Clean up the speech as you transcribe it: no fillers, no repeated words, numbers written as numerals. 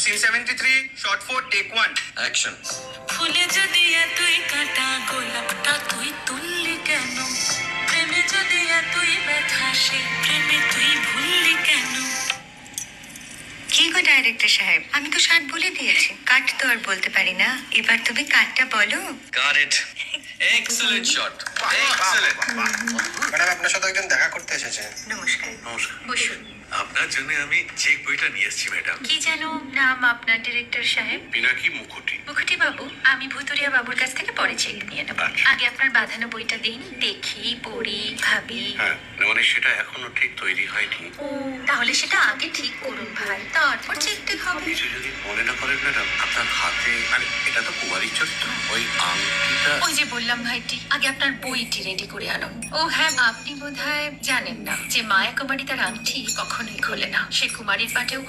Scene 73 short 4 take 1 action. ফুলে যদি এতই কাটা গোলাপটা তুই তুললি কেন? প্রেমে যদি এতই ব্যথা সে প্রেমে তুই ভুললি কেন? কি গো ডাইরেক্টর সাহেব, আমি তো 60 বলে দিয়েছি, কাট তো আর বলতে পারি না। এবার তুমি কাটটা বলো। Got it. Excellent shot, excellent. Madam, আপনার সাথে একজন দেখা করতে এসেছে। নমস্কার, নমস্কার। বসুন। আপনার জন্য আমি চেক বইটা নিয়ে এসেছি ম্যাডাম। কি যেন নাম আপনার ডিরেক্টর সাহেব? পিনাকি মুখোটি। মুখুটি বাবু, আমি ভুতুরিয়া বাবুর কাছ থেকে পরে চেক নিয়ে নেব। আগে আপনার বাঁধানো বইটা দিন, দেখি, পড়ি, ভাবি। হ্যাঁ, মানে সেটা এখনো ঠিক তৈরি হয়নি। ও, তাহলে সেটা আগে ঠিক করুন ভাই, তারপর চেকটা হবে। কিছু যদি মনে না করেন ম্যাডাম, আপনার হাতে, মানে এটা তো কুমারীর চরিত্র, ওই আংটিটা। ওই যে বললাম ভাইটি, আগে আপনার বইটি রেডি করে আনুন। ও হ্যাঁ, আপনি বোধহয় জানেন না যে মায়া কুমারী তার আংটি কখনোই খোলে না, সে কুমারীর পাটেও